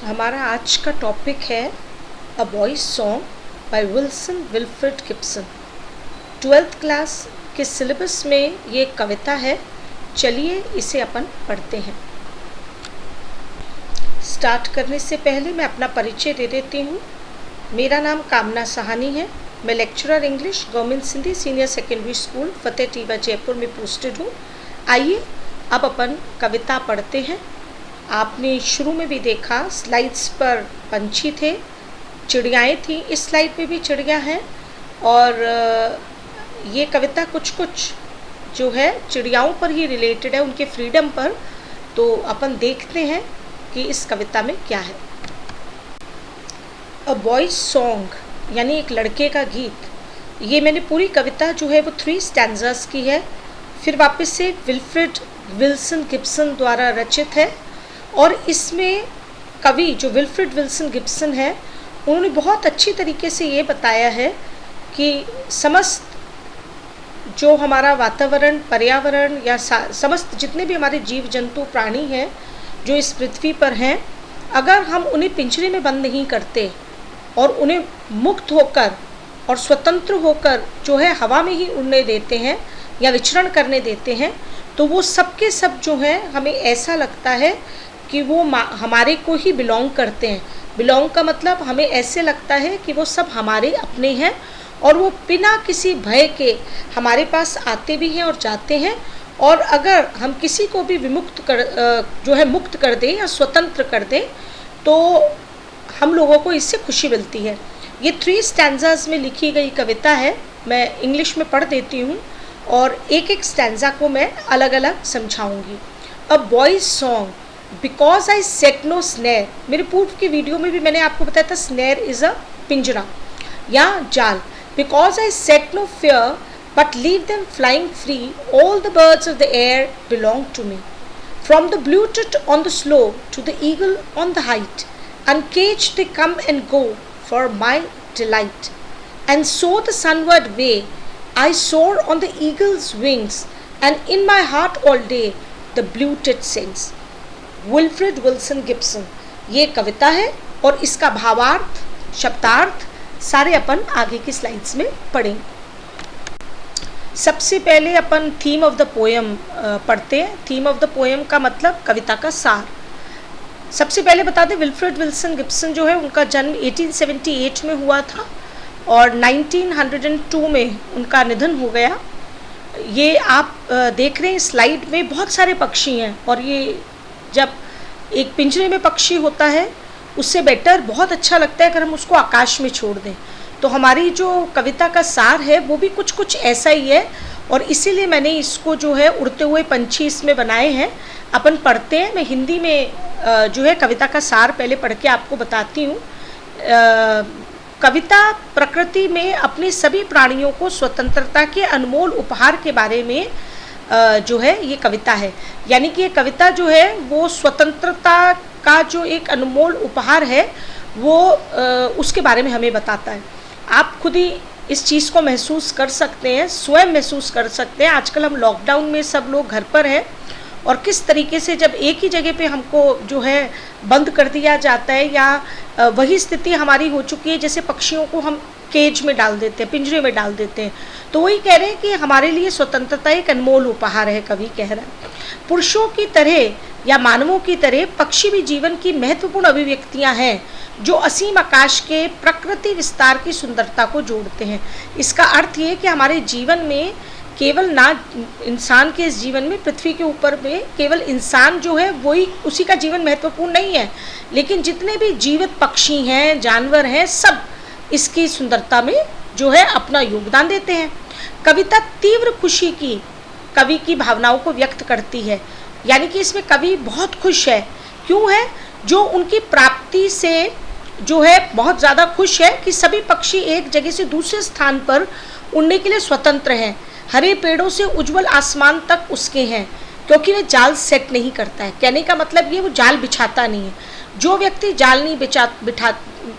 हमारा आज का टॉपिक है a boy's song by Wilson Wilfred Gibson. 12th class के सिलेबस में ये कविता है। चलिए इसे अपन पढ़ते हैं। स्टार्ट करने से पहले मैं अपना परिचय दे देती हूँ। मेरा नाम कामना सहानी है। मैं lecturer English government Sindhi senior secondary school Fateh Tiba Jaipur में पोस्टेड हूँ। आइए अब अपन कविता पढ़ते हैं। आपने शुरू में भी देखा स्लाइड्स पर पंछी थे, चिड़ियाएँ थी। इस स्लाइड पे भी चिड़िया हैं और ये कविता कुछ जो है चिड़ियाओं पर ही रिलेटेड है, उनके फ्रीडम पर। तो अपन देखते हैं कि इस कविता में क्या है। अ बॉयज सॉन्ग यानी एक लड़के का गीत। ये मैंने पूरी कविता जो है वो 3 स्टैंजास की है। फिर वापस से विल्फ्रेड विल्सन गिब्सन द्वारा रचित है और इसमें कवि जो विल्फ्रेड विल्सन गिब्सन है उन्होंने बहुत अच्छी तरीके से ये बताया है कि समस्त जो हमारा वातावरण, पर्यावरण या समस्त जितने भी हमारे जीव जंतु प्राणी हैं जो इस पृथ्वी पर हैं, अगर हम उन्हें पिंजरे में बंद नहीं करते और उन्हें मुक्त होकर और स्वतंत्र होकर जो है हवा में ही उड़ने देते हैं या विचरण करने देते हैं, तो वो सब के सब जो हैं हमें ऐसा लगता है कि वो हमारे को ही बिलोंग करते हैं। बिलोंग का मतलब हमें ऐसे लगता है कि वो सब हमारे अपने हैं और वो बिना किसी भय के हमारे पास आते भी हैं और जाते हैं। और अगर हम किसी को भी विमुक्त कर मुक्त कर दें या स्वतंत्र कर दें तो हम लोगों को इससे खुशी मिलती है। ये 3 स्टैंजास में लिखी गई कविता है। मैं इंग्लिश में पढ़ देती हूँ और एक एक स्टैंजा को मैं अलग अलग समझाऊंगी। A boy's song because I set no snare. मेरे पूर्व की वीडियो में भी मैंने आपको बताया था स्नेर इज़ अ पिंजरा या जाल। Because I set no fear but leave them flying free, all the birds of the air belong to me. From the blue tit on the sloe to the eagle on the height, uncaged they come and go for my delight. And so the sunward way I soar on the eagle's wings, and in my heart all day the blue tit sings. Wilfred Wilson Gibson ये कविता है और इसका भावार्थ, शब्दार्थ सारे अपन आगे की slides में पढ़ेंगे। सबसे पहले अपन थीम ऑफ द पोएम पढ़ते हैं। थीम ऑफ द पोएम का मतलब कविता का सार। सबसे पहले बता दें विल्फ्रेड विल्सन गिब्सन जो है उनका जन्म 1878 में हुआ था और 1902 में उनका निधन हो गया। ये आप देख रहे हैं स्लाइड में बहुत सारे पक्षी हैं और ये जब एक पिंजरे में पक्षी होता है उससे बेटर बहुत अच्छा लगता है अगर हम उसको आकाश में छोड़ दें। तो हमारी जो कविता का सार है वो भी कुछ ऐसा ही है और इसीलिए मैंने इसको जो है उड़ते हुए पंछी इसमें बनाए हैं। अपन पढ़ते हैं। मैं हिंदी में जो है कविता का सार पहले पढ़ के आपको बताती हूँ। कविता प्रकृति में अपने सभी प्राणियों को स्वतंत्रता के अनमोल उपहार के बारे में जो है ये कविता है। यानी कि ये कविता जो है वो स्वतंत्रता का जो एक अनमोल उपहार है वो उसके बारे में हमें बताता है। आप खुद ही इस चीज़ को महसूस कर सकते हैं, स्वयं महसूस कर सकते हैं। आजकल हम लॉकडाउन में सब लोग घर पर हैं और किस तरीके से जब एक ही जगह पे हमको जो है बंद कर दिया जाता है या वही स्थिति हमारी हो चुकी है जैसे पक्षियों को हम केज में डाल देते हैं, पिंजरे में डाल देते हैं। तो वही कह रहे हैं कि हमारे लिए स्वतंत्रता एक अनमोल उपहार है। कवि कह रहा है पुरुषों की तरह या मानवों की तरह पक्षी भी जीवन की महत्वपूर्ण अभिव्यक्तियां हैं जो असीम आकाश के प्रकृति विस्तार की सुंदरता को जोड़ते हैं। इसका अर्थ ये कि हमारे जीवन में केवल ना इंसान के इस जीवन में पृथ्वी के ऊपर में केवल इंसान जो है वही उसी का जीवन महत्वपूर्ण नहीं है, लेकिन जितने भी जीवित पक्षी हैं, जानवर हैं, सब इसकी सुंदरता में जो है अपना योगदान देते हैं। कविता तीव्र खुशी की कवि की भावनाओं को व्यक्त करती है। यानी कि इसमें कवि बहुत खुश है। क्यों है? जो उनकी प्राप्ति से जो है बहुत ज़्यादा खुश है कि सभी पक्षी एक जगह से दूसरे स्थान पर उड़ने के लिए स्वतंत्र हैं। हरे पेड़ों से उज्जवल आसमान तक उसके हैं क्योंकि वह जाल सेट नहीं करता है। कहने का मतलब ये वो जाल बिछाता नहीं है। जो व्यक्ति जाल नहीं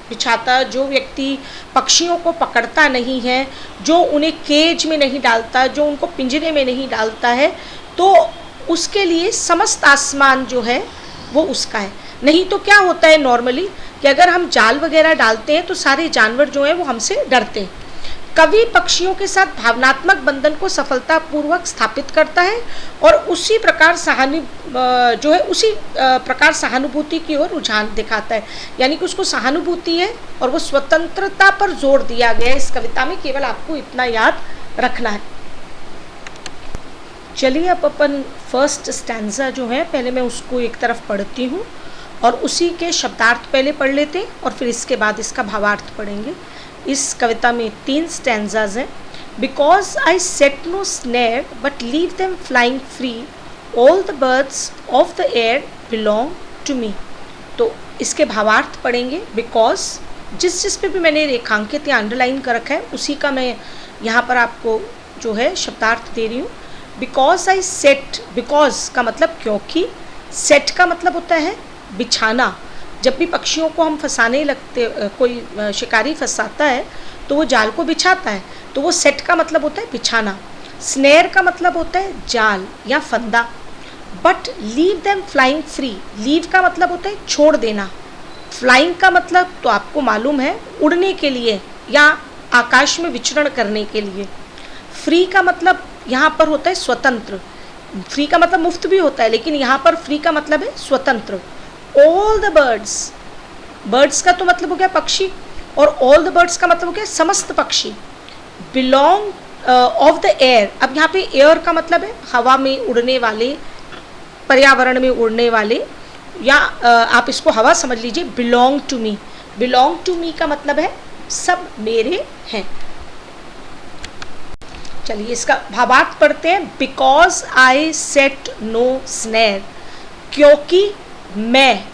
बिछाता, जो व्यक्ति पक्षियों को पकड़ता नहीं है, जो उन्हें केज में नहीं डालता, जो उनको पिंजरे में नहीं डालता है, तो उसके लिए समस्त आसमान जो है वो उसका है। नहीं तो क्या होता है नॉर्मली कि अगर हम जाल वगैरह डालते हैं तो सारे जानवर जो हैं वो हमसे डरते हैं। कवि पक्षियों के साथ भावनात्मक बंधन को सफलतापूर्वक स्थापित करता है और उसी प्रकार सहानुभूति की ओर रुझान दिखाता है, यानी कि उसको सहानुभूति है और वो स्वतंत्रता पर जोर दिया गया है इस कविता में। केवल आपको इतना याद रखना है। चलिए अब अपन फर्स्ट स्टैंजा जो है पहले मैं उसको एक तरफ पढ़ती हूँ और उसी के शब्दार्थ पहले पढ़ लेते हैं और फिर इसके बाद इसका भावार्थ पढ़ेंगे। इस कविता में 3 स्टैंजाज हैं। Because I set no snare but leave them flying free, all the birds of the air belong to me. तो इसके भावार्थ पढ़ेंगे। बिकॉज जिस पे भी मैंने रेखांकित या अंडरलाइन कर रखा है उसी का मैं यहाँ पर आपको जो है शब्दार्थ दे रही हूँ। बिकॉज आई सेट, बिकॉज का मतलब क्योंकि, सेट का मतलब होता है बिछाना। जब भी पक्षियों को हम फंसाने लगते, कोई शिकारी फंसाता है तो वो जाल को बिछाता है, तो वो सेट का मतलब होता है बिछाना। स्नेर का मतलब होता है जाल या फंदा। But leave them flying free, leave का मतलब होता है छोड़ देना। फ्लाइंग का मतलब तो आपको मालूम है उड़ने के लिए या आकाश में विचरण करने के लिए। फ्री का मतलब यहाँ पर होता है स्वतंत्र। फ्री का मतलब मुफ्त भी होता है, लेकिन यहाँ पर फ्री का मतलब है स्वतंत्र। ऑल द बर्ड्स, बर्ड्स का तो मतलब हो गया पक्षी, और ऑल द बर्ड्स का मतलब हो गया समस्त पक्षी। बिलोंग ऑफ द एयर, अब यहाँ पे एयर का मतलब है हवा में उड़ने वाले, पर्यावरण में उड़ने वाले, या आप इसको हवा समझ लीजिए। Belong to me, belong to me का मतलब है सब मेरे हैं। चलिए इसका भावार्थ पढ़ते हैं। Because I set no snare, क्योंकि मैं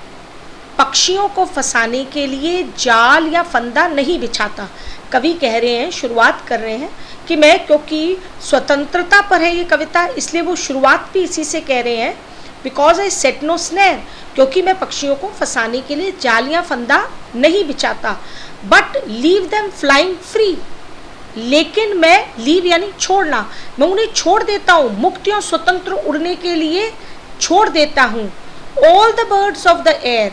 पक्षियों को फंसाने के लिए जाल या फंदा नहीं बिछाता। कवि कह रहे हैं, शुरुआत कर रहे हैं कि मैं, क्योंकि स्वतंत्रता पर है ये कविता, इसलिए वो शुरुआत भी इसी से कह रहे हैं। Because I set no snare, क्योंकि मैं पक्षियों को फंसाने के लिए जाल या फंदा नहीं बिछाता। But leave them flying free, लेकिन मैं, लीव यानी छोड़ना, मैं उन्हें छोड़ देता हूँ, मुक्त और स्वतंत्र उड़ने के लिए छोड़ देता हूँ। All the birds of the air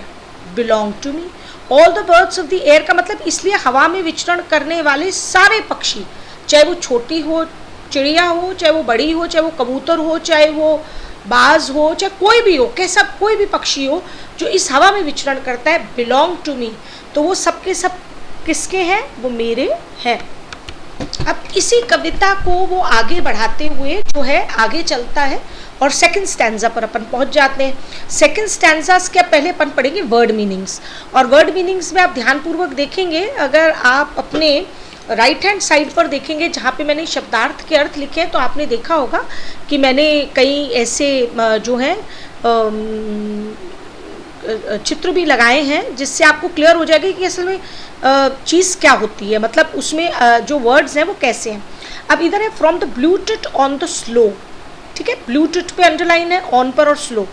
belong to me, all the birds of the air का मतलब इसलिए हवा में विचरण करने वाले सारे पक्षी, चाहे वो छोटी हो चिड़िया हो, चाहे वो बड़ी हो, चाहे वो कबूतर हो, चाहे वो बाज हो, चाहे कोई भी हो, कैसा कोई भी पक्षी हो जो इस हवा में विचरण करता है, बिलोंग टू मी, तो वो सबके सब किसके हैं, वो मेरे हैं। अब इसी कविता को वो आगे बढ़ाते हुए जो है आगे चलता है और सेकंड स्टैंजा पर अपन पहुंच जाते हैं। सेकंड स्टैंजास के पहले अपन पढ़ेंगे वर्ड मीनिंग्स, और वर्ड मीनिंग्स में आप ध्यानपूर्वक देखेंगे, अगर आप अपने राइट हैंड साइड पर देखेंगे जहाँ पे मैंने शब्दार्थ के अर्थ लिखे हैं, तो आपने देखा होगा कि मैंने कई ऐसे जो हैं चित्र भी लगाए हैं जिससे आपको क्लियर हो जाएगा कि असल में चीज़ क्या होती है, मतलब उसमें जो वर्ड्स हैं वो कैसे हैं। अब इधर है from the blue tit on the sloe, ठीक है, ब्लू टिट पे अंडरलाइन है, ऑन पर और sloe.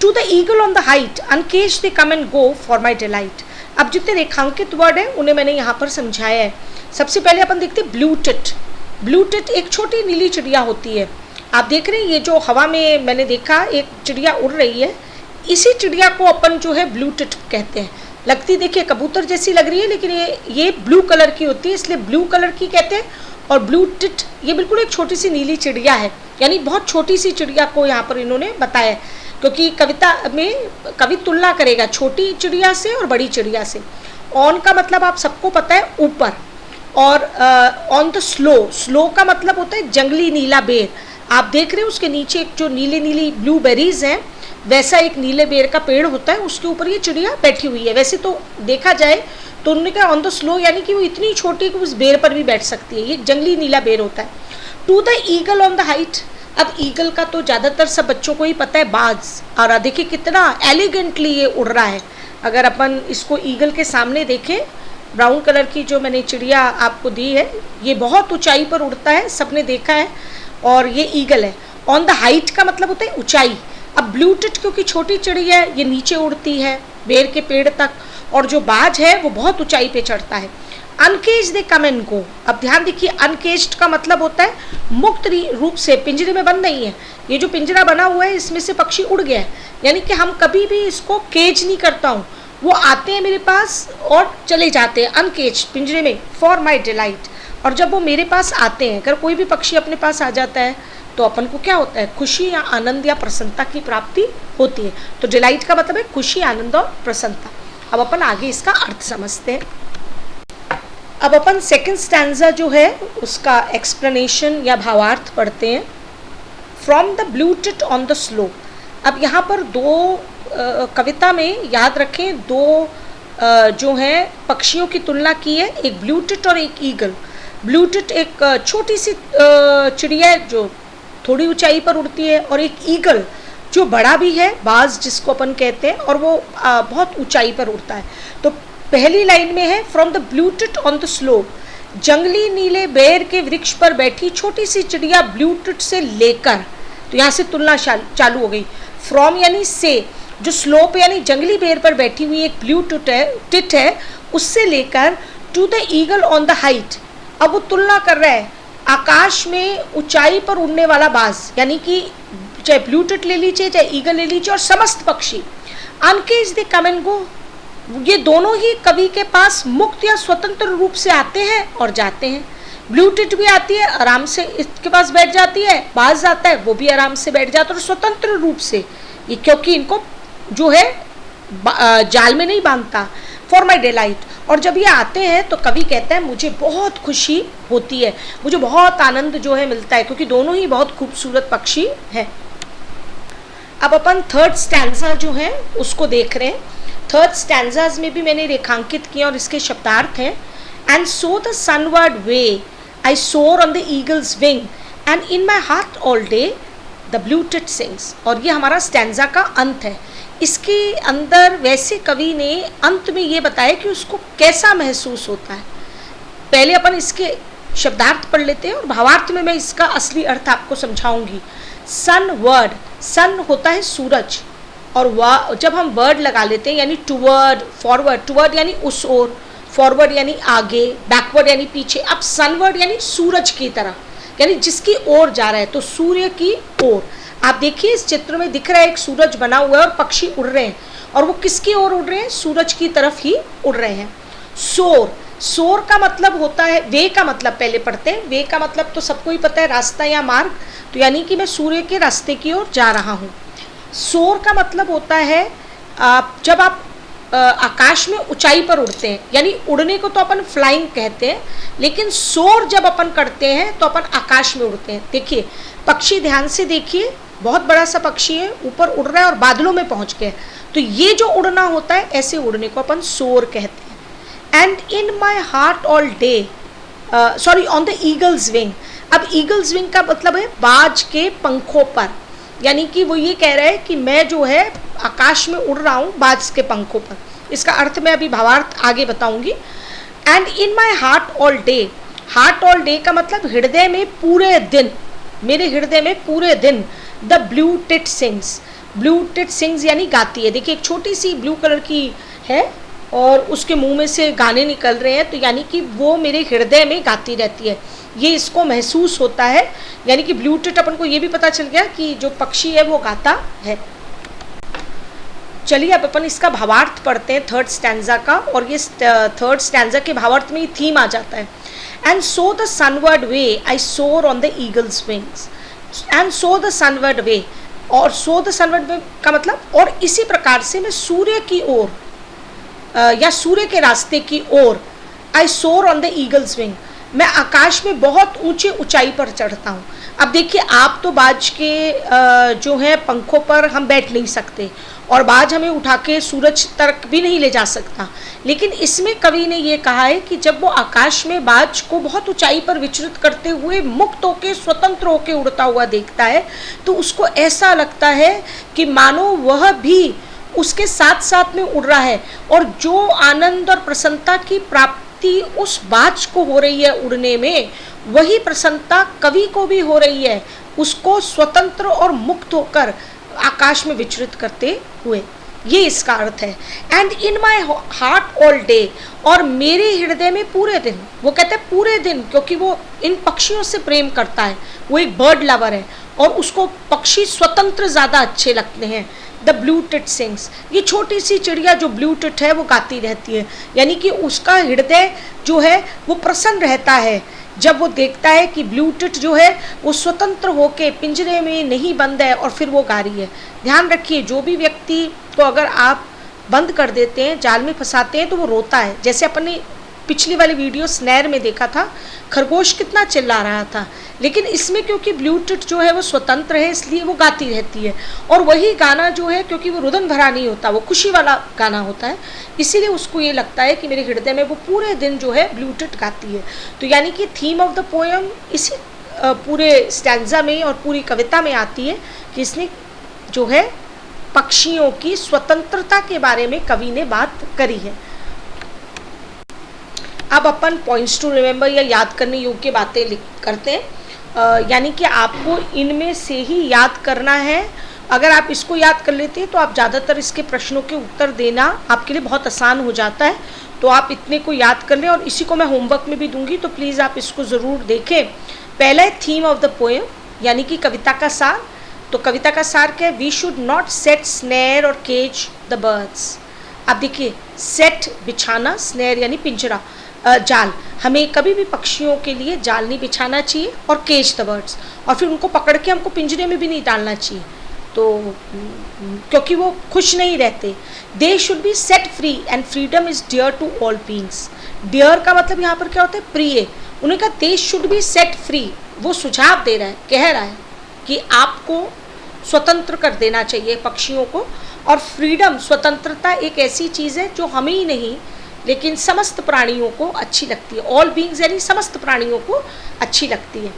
To the eagle on the height uncage they come and go for my delight. अब जितने रेखांकित वर्ड हैं उन्हें मैंने यहाँ पर समझाया है। सबसे पहले अपन देखते हैं ब्लू टिट। ब्लू टिट एक छोटी नीली चिड़िया होती है। आप देख रहे हैं ये जो हवा में मैंने देखा एक चिड़िया उड़ रही है, इसी चिड़िया को अपन जो है ब्लू टिट कहते हैं। लगती देखिए कबूतर जैसी लग रही है, लेकिन ये ब्लू कलर की होती है, इसलिए ब्लू कलर की कहते हैं। और ब्लू टिट ये बिल्कुल एक छोटी सी नीली चिड़िया है, यानी बहुत छोटी सी चिड़िया को यहाँ पर इन्होंने बताया, क्योंकि कविता में कवि तुलना करेगा छोटी चिड़िया से और बड़ी चिड़िया से। ऑन का मतलब आप सबको पता है ऊपर, और ऑन द स्लो, स्लो का मतलब होता है जंगली नीला बेर। आप देख रहे हैं उसके नीचे जो नीली नीली ब्लूबेरीज हैं, वैसा एक नीले बेर का पेड़ होता है, उसके ऊपर ये चिड़िया बैठी हुई है। वैसे तो देखा जाए तो उन्होंने कहा ऑन द स्लो, यानी कि वो इतनी छोटी कि उस बेर पर भी बैठ सकती है, ये जंगली नीला बेर होता है। To the eagle on the height, अब ईगल का तो ज़्यादातर सब बच्चों को ही पता है, बाज, और देखिए कितना एलिगेंटली ये उड़ रहा है। अगर अपन इसको ईगल के सामने देखें, ब्राउन कलर की जो मैंने चिड़िया आपको दी है, ये बहुत ऊंचाई पर उड़ता है, सबने देखा है, और ये ईगल है। ऑन द हाइट का मतलब होता है ऊंचाई। अब ब्लू टिट क्योंकि छोटी चिड़िया है, ये नीचे उड़ती है बेर के पेड़ तक, और जो बाज है वो बहुत ऊंचाई पे चढ़ता है। अनकेज दे कम एंड गो। अब ध्यान देखिए, अनकेज्ड का मतलब होता है मुक्त रूप से, पिंजरे में बंद नहीं है। ये जो पिंजरा बना हुआ है इसमें से पक्षी उड़ गया है, यानी कि हम कभी भी इसको केज नहीं करता हूँ, वो आते हैं मेरे पास और चले जाते हैं अनकेज, पिंजरे में, फॉर माई डिलाइट। और जब वो मेरे पास आते हैं, अगर कोई भी पक्षी अपने पास आ जाता है तो अपन को क्या होता है, खुशी या आनंद या प्रसन्नता की प्राप्ति होती है। तो डिलाइट का मतलब है खुशी, आनंद और प्रसन्नता। अब अपन आगे इसका अर्थ समझते हैं। अब अपन सेकंड स्टैंजा जो है उसका एक्सप्लेनेशन या भावार्थ पढ़ते हैं। From the blue tit on the slow. अब यहाँ पर दो कविता में याद रखें, दो जो हैं पक्षियों की तुलना की है, एक ब्लू टिट और एक ईगल। ब्लू टिट एक छोटी सी चिड़िया है जो थोड़ी ऊंचाई पर उड़ती है, और एक ईगल जो बड़ा भी है, बाज जिसको अपन कहते हैं, और वो बहुत ऊंचाई पर उड़ता है। तो पहली लाइन में है from the blue tit on the slope, जंगली नीले बेर के वृक्ष पर बैठी छोटी सी चिड़िया ब्लू टिट से लेकर, तो यहाँ से तुलना चालू हो गई। फ्रॉम यानी से, जो स्लोप यानी जंगली बेर पर बैठी हुई एक ब्लू टिट है उससे लेकर to the eagle on the height. अब वो तुलना कर रहा है आकाश में ऊंचाई पर उड़ने वाला बाज, यानी कि चाहे ब्लू टिट ले लीजिए, चाहे ईगल ले लीजिए, और समस्त पक्षी अनकेज दे कम एंड गो, ये दोनों ही कवि के पास मुक्त या स्वतंत्र रूप से आते हैं और जाते हैं। ब्लू टिट भी आती है, आराम से इसके पास बैठ जाती है, बाज आता है वो भी आराम से बैठ जाता है, और स्वतंत्र रूप से, ये क्योंकि इनको जो है जाल में नहीं बांधता, फॉर माई डिलाइट। और जब ये आते हैं तो कवि कहता है मुझे बहुत खुशी होती है, मुझे बहुत आनंद जो है मिलता है, क्योंकि दोनों ही बहुत खूबसूरत पक्षी हैं। अब अपन थर्ड स्टैंजा जो है उसको देख रहे हैं। थर्ड स्टैंजाज में भी मैंने रेखांकित किया और इसके शब्दार्थ हैं। And so the sunward way I soar on the eagles wing and in my heart all day the blue tit sings. और ये हमारा स्टैंजा का अंत है। इसके अंदर वैसे कवि ने अंत में ये बताया कि उसको कैसा महसूस होता है। पहले अपन इसके शब्दार्थ पढ़ लेते हैं और भावार्थ में मैं इसका असली अर्थ आपको समझाऊंगी। सन वर्ड, सन होता है सूरज, और जब हम वर्ड लगा लेते हैं यानी टूवर्ड, फॉरवर्ड, टूवर्ड यानी उस ओर, फॉरवर्ड यानी आगे, बैकवर्ड यानी पीछे। अब सनवर्ड यानी सूरज की तरह, यानी जिसकी ओर जा रहा है, तो सूर्य की ओर। आप देखिए इस चित्र में दिख रहा है एक सूरज बना हुआ है और पक्षी उड़ रहे हैं, और वो किसकी ओर उड़ रहे हैं, सूरज की तरफ ही उड़ रहे हैं। सोर, सोर का मतलब होता है, वे का मतलब पहले पढ़ते हैं। वे का मतलब तो सबको ही पता है, रास्ता या मार्ग, तो यानी कि मैं सूर्य के रास्ते की ओर जा रहा हूँ। सोर का मतलब होता है जब आप आकाश में ऊंचाई पर उड़ते हैं, यानी उड़ने को तो अपन फ्लाइंग कहते हैं, लेकिन सोर जब अपन करते हैं तो अपन आकाश में उड़ते हैं। देखिए पक्षी, ध्यान से देखिए, बहुत बड़ा सा पक्षी है, ऊपर उड़ रहा है और बादलों में पहुंच गया, तो ये जो उड़ना होता है, ऐसे उड़ने को अपन सोर कहते हैं। And in my heart all day, sorry, on the eagles wing. अब ईगल्स विंग का मतलब है बाज के पंखों पर, यानी कि वो ये कह रहा है कि मैं जो है आकाश में उड़ रहा हूँ बाज के पंखों पर। इसका अर्थ मैं अभी भावार्थ आगे बताऊंगी। And in my heart all day, heart all day का मतलब हृदय में पूरे दिन, मेरे हृदय में पूरे दिन, the blue tit sings, blue tit sings यानी गाती है। देखिए एक छोटी सी ब्लू कलर की है और उसके मुंह में से गाने निकल रहे हैं, तो यानी कि वो मेरे हृदय में गाती रहती है, ये इसको महसूस होता है। यानी कि ब्लू टिट, अपन को ये भी पता चल गया कि जो पक्षी है वो गाता है। चलिए अब अपन इसका भावार्थ पढ़ते हैं थर्ड स्टैंजा का, और ये थर्ड स्टैंजा के भावार्थ में ये थीम आ जाता है। And so the sunward way I soar on the eagle's wings, and so the sunward way, और सो द सनवर्ड वे का मतलब और इसी प्रकार से मैं सूर्य की ओर या सूर्य के रास्ते की ओर, आई soar on the eagles wing, मैं आकाश में बहुत ऊंचे ऊंचाई पर चढ़ता हूँ। अब देखिए आप तो बाज के जो है पंखों पर हम बैठ नहीं सकते, और बाज हमें उठा के सूरज तक भी नहीं ले जा सकता, लेकिन इसमें कवि ने ये कहा है कि जब वो आकाश में बाज को बहुत ऊंचाई पर विचरित करते हुए मुक्त होके, स्वतंत्र होके उड़ता हुआ देखता है, तो उसको ऐसा लगता है कि मानो वह भी उसके साथ साथ में उड़ रहा है, और जो आनंद और प्रसन्नता की प्राप्ति उस बाज को हो रही है उड़ने में, वही प्रसन्नता कवि को भी हो रही है, उसको स्वतंत्र और मुक्त होकर आकाश में विचरित करते हुए। ये इसका अर्थ है। And in my heart all day, और मेरे हृदय में पूरे दिन, वो कहते हैं पूरे दिन, क्योंकि वो इन पक्षियों से प्रेम करता है, वो एक बर्ड लवर है और उसको पक्षी स्वतंत्र ज़्यादा अच्छे लगते हैं। द ब्लू टिट सिंग्स, ये छोटी सी चिड़िया जो ब्लू टिट है वो गाती रहती है, यानी कि उसका हृदय जो है वो प्रसन्न रहता है जब वो देखता है कि ब्लू टिट जो है वो स्वतंत्र होके पिंजरे में नहीं बंद है और फिर वो गा रही है। ध्यान रखिए, जो भी व्यक्ति को अगर आप बंद कर देते हैं, जाल में फंसाते हैं, तो वो रोता है। जैसे अपने पिछली वाली वीडियो स्नैर में देखा था, खरगोश कितना चिल्ला रहा था, लेकिन इसमें क्योंकि ब्लू टिट जो है वो स्वतंत्र है इसलिए वो गाती रहती है। और वही गाना जो है, क्योंकि वो रुदन भरा नहीं होता, वो खुशी वाला गाना होता है, इसीलिए उसको ये लगता है कि मेरे हृदय में वो पूरे दिन जो है ब्लू टिट गाती है। तो यानी कि थीम ऑफ द पोएम इसी पूरे स्टैंजा में और पूरी कविता में आती है कि इसने जो है पक्षियों की स्वतंत्रता के बारे में कवि ने बात करी है। अब अपन पॉइंट्स टू रिमेंबर या याद करने योग्य बातें करते हैं, यानी कि आपको इनमें से ही याद करना है। अगर आप इसको याद कर लेते हैं तो आप ज़्यादातर इसके प्रश्नों के उत्तर देना आपके लिए बहुत आसान हो जाता है। तो आप इतने को याद कर लें, और इसी को मैं होमवर्क में भी दूंगी, तो प्लीज़ आप इसको ज़रूर देखें। पहला है थीम ऑफ द पोएम, यानी कि कविता का सार। तो कविता का सार क्या है? We should not set snare or cage the birds. आप देखिए, सेट बिछाना, स्नेर यानी पिंजरा, जाल, हमें कभी भी पक्षियों के लिए जाल नहीं बिछाना चाहिए, और केज द बर्ड्स, और फिर उनको पकड़ के हमको पिंजरे में भी नहीं डालना चाहिए, तो क्योंकि वो खुश नहीं रहते। They should be set free and freedom is dear to all beings. Dear का मतलब यहाँ पर क्या होता है? प्रिय। उन्होंने कहा दे शुड बी सेट फ्री, वो सुझाव दे रहा है, कह रहा है कि आपको स्वतंत्र कर देना चाहिए पक्षियों को। और फ्रीडम, स्वतंत्रता एक ऐसी चीज़ है जो हमें ही नहीं लेकिन समस्त प्राणियों को अच्छी लगती है। ऑल बीइंग्स यानी समस्त प्राणियों को अच्छी लगती है।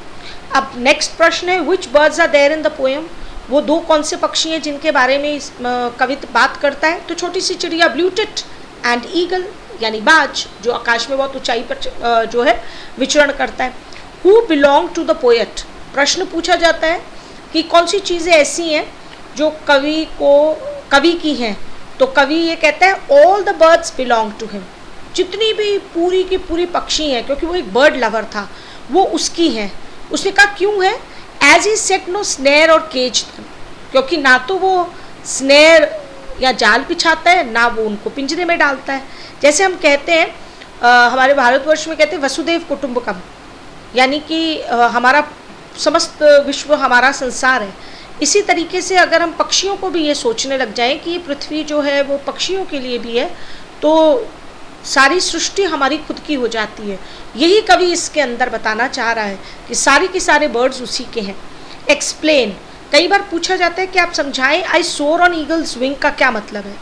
अब नेक्स्ट प्रश्न है, which birds are there in the poem. वो दो कौन से पक्षी हैं जिनके बारे में इस कविता बात करता है? तो छोटी सी चिड़िया ब्लू टिट एंड ईगल यानी बाज, जो आकाश में बहुत ऊंचाई पर जो है विचरण करता है। Who belong to the poet, प्रश्न पूछा जाता है कि कौन सी चीज़ें ऐसी हैं जो कवि की हैं। तो कवि ये कहता है all the birds belong to him, जितनी भी पूरी की पूरी पक्षी हैं, क्योंकि वो एक बर्ड लवर था, वो उसकी हैं। उसने कहा क्यों है? As he set no snare or cage, क्योंकि ना तो वो स्नेर या जाल बिछाता है, ना वो उनको पिंजरे में डालता है। जैसे हम कहते हैं हमारे भारतवर्ष में कहते हैं वसुदेव कुटुंबकम, यानी कि हमारा समस्त विश्व हमारा संसार है। इसी तरीके से अगर हम पक्षियों को भी ये सोचने लग जाएं कि ये पृथ्वी जो है वो पक्षियों के लिए भी है, तो सारी सृष्टि हमारी खुद की हो जाती है। यही कवि इसके अंदर बताना चाह रहा है कि सारे के सारे बर्ड्स उसी के हैं। एक्सप्लेन, कई बार पूछा जाता है कि आप समझाएं आई सोर ऑन ईगल्स विंग का क्या मतलब है।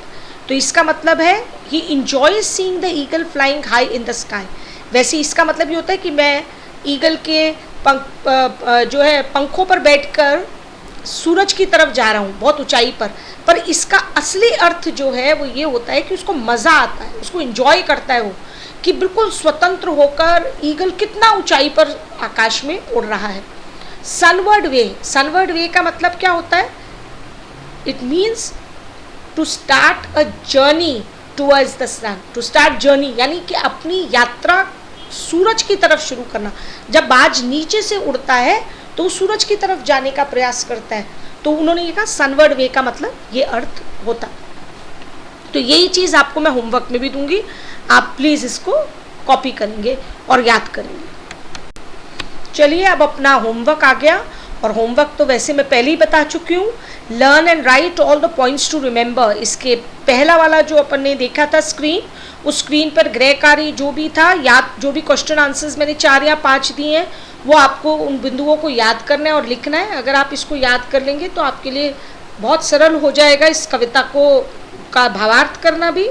तो इसका मतलब है he enjoy seeing the eagle flying high in the sky. वैसे इसका मतलब ये होता है कि मैं ईगल के जो है पंखों पर बैठकर सूरज की तरफ जा रहा हूँ, बहुत ऊंचाई पर इसका असली अर्थ जो है वो ये होता है कि उसको मज़ा आता है, उसको एंजॉय करता है वो, कि बिल्कुल स्वतंत्र होकर ईगल कितना ऊंचाई पर आकाश में उड़ रहा है। सनवर्ड वे, सनवर्ड वे का मतलब क्या होता है? It means to start a journey towards the sun, to start journey यानी कि अपनी यात्रा सूरज की तरफ शुरू करना। जब बाज नीचे से उड़ता है तो सूरज की तरफ जाने का प्रयास करता है, तो उन्होंने ये कहा सनवर्ड वे का मतलब ये अर्थ होता। तो यही चीज़ आपको मैं होमवर्क में भी दूंगी, आप प्लीज़ इसको कॉपी करेंगे और याद करेंगे। चलिए, अब अपना होमवर्क आ गया, और होमवर्क तो वैसे मैं पहले ही बता चुकी हूँ। Learn and write all the points to remember. इसके पहला वाला जो अपन ने देखा था स्क्रीन, उस स्क्रीन पर गृहकारी जो भी था, याद जो भी क्वेश्चन आंसर्स मैंने 4 या 5 दिए हैं, वो आपको उन बिंदुओं को याद करना है और लिखना है। अगर आप इसको याद कर लेंगे तो आपके लिए बहुत सरल हो जाएगा इस कविता का भावार्थ करना भी।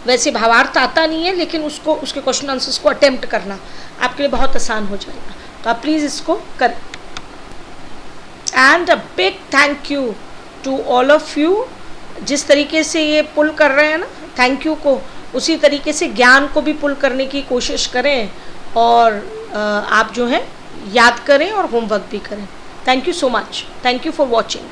वैसे भावार्थ आता नहीं है, लेकिन उसके क्वेश्चन आंसर्स को अटेम्प्ट करना आपके लिए बहुत आसान हो जाएगा। तो आप प्लीज़ इसको करें। And a big thank you to all of you. जिस तरीके से ये पुल कर रहे हैं ना थैंक यू को, उसी तरीके से ज्ञान को भी पुल करने की कोशिश करें, और आप जो है याद करें और होमवर्क भी करें। Thank you so much. Thank you for watching.